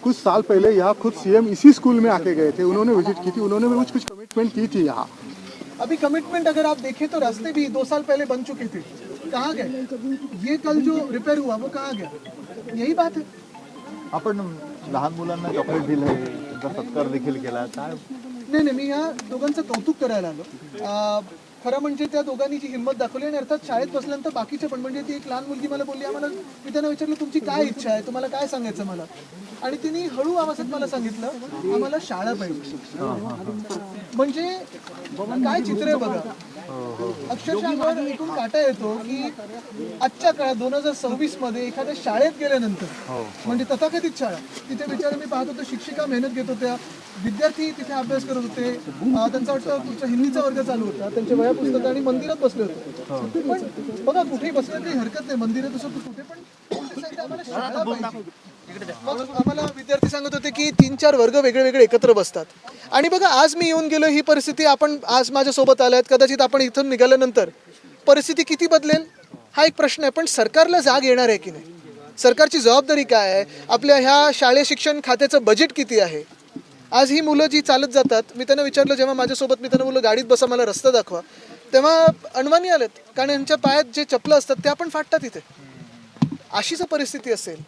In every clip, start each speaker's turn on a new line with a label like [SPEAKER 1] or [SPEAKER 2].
[SPEAKER 1] कुछ साल पहले यहाँ खुद सीएम इसी स्कूल में आके गए थे, उन्होंने विजिट की थी, उन्होंने भी कुछ कमिटमेंट की थी यहाँ।
[SPEAKER 2] अभी कमिटमेंट अगर आप देखें तो रास्ते भी 2 साल पहले बन चुके थे, कहाँ गए? ये कल जो रिपेयर हुआ वो कहाँ गया? यही बात है।
[SPEAKER 3] आपण लहान मुलांना चॉकलेट दिलंय, त्यांचा सत्कार देखील केला, काय
[SPEAKER 2] नाही, मी या दोघांचं कौतुक करायला आलो. खरं म्हणजे त्या दोघांनी जी हिंमत दाखवली आणि अर्थात शाळेत बसल्यानंतर बाकीचे पण, म्हणजे ती एक लहान मुलगी मला बोलली, मी त्यांना विचारलं तुमची काय इच्छा आहे, तुम्हाला काय सांगायचं मला, आणि तिने हळू आवाजात मला सांगितलं आम्हाला शाळा पाहिजे. म्हणजे काय चित्र आहे बघा, अक्षरशः अंगावर ऐकून काटा येतो की आजच्या काळात 2026 मध्ये एखाद्या शाळेत गेल्यानंतर, म्हणजे तथाकथित शाळा, तिथे विचार मी पाहत होतो शिक्षिका मेहनत घेत होत्या, विद्यार्थी तिथे अभ्यास करत होते, त्यांचा वाटतं तुमचा हिंदीचा वर्ग चालू होता, त्यांचे वह्या पुस्तकं आणि मंदिरात बसले होते. पण बघा कुठेही बसण्यात काही हरकत नाही, मंदिरात असो कुठे पण आम्हाला शाळा पाहिजे. मग आम्हाला विद्यार्थी सांगत होते की 3-4 वर्ग वेगळे वेगळे एकत्र बसतात. आणि बघा आज मी येऊन गेलो, ही परिस्थिती आपण आज माझ्यासोबत आल्यात, कदाचित आपण इथून निघाल्यानंतर परिस्थिती किती बदलेल हा एक प्रश्न आहे. पण सरकारला जाग येणार आहे की नाही, सरकारची जबाबदारी काय आहे, आपल्या ह्या शालेय शिक्षण खात्याचं बजेट किती आहे. आज ही मुलं जी चालत जातात, मी त्यांना विचारलं जेव्हा माझ्यासोबत, मी त्यांना बोललो गाडीत बसा, मला रस्ता दाखवा, तेव्हा अणवानी आलेत, कारण यांच्या पायात जे चपलं असतात त्या पण फाटतात इथे. अशी जर परिस्थिती असेल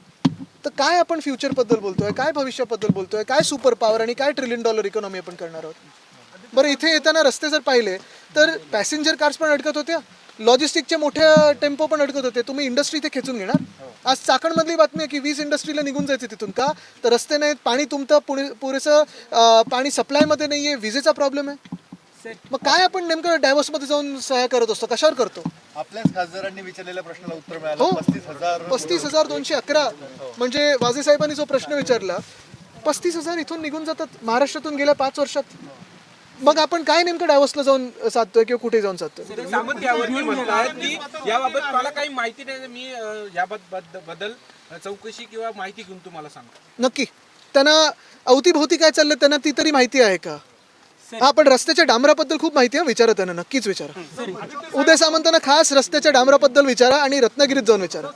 [SPEAKER 2] तर काय आपण फ्युचरबद्दल बोलतोय, काय भविष्याबद्दल बोलतोय, काय सुपर पॉवर आणि काय $1 ट्रिलियन इकॉनॉमी आपण करणार आहोत. बरं इथे येताना रस्ते जर पाहिले तर पॅसेंजर कार्स पण अडकत होत्या, लॉजिस्टिकचे मोठ्या टेम्पो पण अडकत होते. तुम्ही इंडस्ट्री इथे खेचून घेणार. आज चाकणमधली बातमी आहे की 20 इंडस्ट्रीला निघून जायचं तिथून, का तर रस्ते नाहीत, पाणी तुमतं पुरेसं पाणी सप्लायमध्ये नाही आहे, विजेचा प्रॉब्लेम आहे. मग काय आपण नेमकं डायव्हर्समध्ये जाऊन सहाय्य करत असतो, कशावर करतो.
[SPEAKER 3] आपल्याच खासदारांनी विचारलेल्या प्रश्नाला उत्तर मिळालं.
[SPEAKER 2] 35,211 म्हणजे वाजे साहेबांनी जो प्रश्न विचारला, 35,000 इथून निघून जातात महाराष्ट्रातून गेल्या 5 वर्षात. मग आपण काय नेमकं डायव्हर्सला जाऊन साधतोय किंवा कुठे जाऊन साधतोय.
[SPEAKER 4] सामंत यावरती म्हणतात की याबाबत मला काही माहिती नाही, मी याबद्दल चौकशी किंवा माहिती घेऊन तुम्हाला सांगतो.
[SPEAKER 2] नक्की त्यांना अवतीभोवती काय चाललंय त्यांना ती तरी माहिती आहे का. हा पण रस्त्याच्या डांबराबद्दल खूप माहिती आहे, विचारा त्यांना, नक्कीच विचारा. उदय सामंतांना खास रस्त्याच्या डांबराबद्दल विचारा आणि रत्नागिरीत जाऊन विचारा.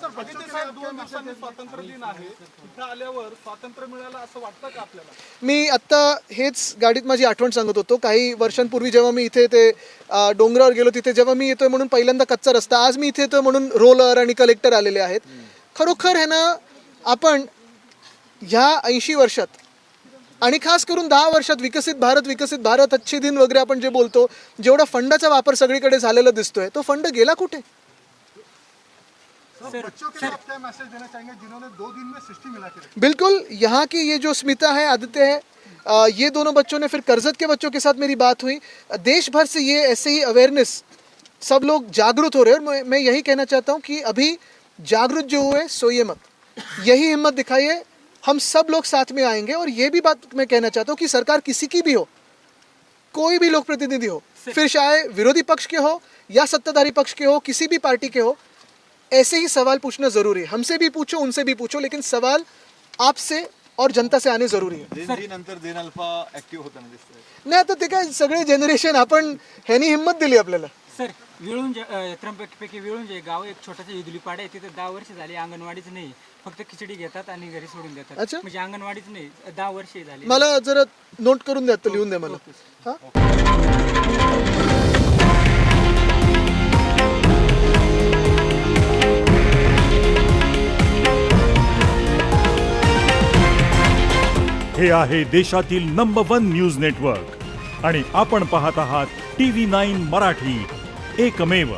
[SPEAKER 2] मी आत्ता हेच गाडीत माझी आठवण सांगत होतो, काही वर्षांपूर्वी जेव्हा मी इथे ते डोंगरावर गेलो, तिथे जेव्हा मी येतोय म्हणून पहिल्यांदा कच्चा रस्ता, आज मी इथे येतोय म्हणून रोलर आणि कलेक्टर आलेले आहेत. खरोखर है ना, आपण ह्या 80 वर्षात आणि खास करून 10 वर्षात विकसित भारत अच्छे दिन वगैरे आपण जे बोलतो, जेवढा फंडाचा वापर सगळीकडे झालेला दिसतोय, तो फंड गेला कुठे. बिल्कुल, यहाँ की ये जो स्मिता है, आदित्य है, ये दोनों बच्चों ने, फिर कर्जत के बच्चों के साथ मेरी बात हुई. देश भर से ये ऐसे ही अवेयरनेस, सब लोग जागरूक हो रहे हैं. और मैं यही कहना चाहता हूँ कि अभी जागरूक जो हुए सोइए मत, यही हिम्मत दिखाइए, हम सब लोग साथ में आएंगे. और ये भी बात मैं कहना चाहता हूँ कि सरकार किसी की भी हो, कोई भी लोक प्रतिनिधि हो, फिर चाहे विरोधी पक्ष के हो या सत्ताधारी पक्ष के हो, किसी भी पार्टी के हो, ऐसे ही सवाल पूछना जरूरी है. हमसे भी पूछो, उनसे भी पूछो, लेकिन सवाल आपसे और जनता से आने जरूरी है.
[SPEAKER 3] नंतर देन अल्फा ऍक्टिव्ह होताना दिसतंय.
[SPEAKER 2] नाही आता ते काय सगळे जनरेशन, आपण ह्यानी हिंमत दिली आपल्याला.
[SPEAKER 5] सर विळूंज त्र्यंबकपैकी विळूंज हे गाव एक छोटासा युदुलीपाडा आहे, तिथे 10 वर्ष झाली अंगणवाडीच नाही, फक्त खिचडी घेतात आणि घरी सोडून देतात.
[SPEAKER 2] अच्छा.
[SPEAKER 5] म्हणजे अंगणवाडीच नाही, 10 वर्ष झाली.
[SPEAKER 2] मला जरा नोट करून द्या, लिहून द्या मला. हा
[SPEAKER 6] हे आहे देशातील नंबर 1 न्यूज नेटवर्क आणि आपण पाहत आहात TV9 मराठी, एकमेव.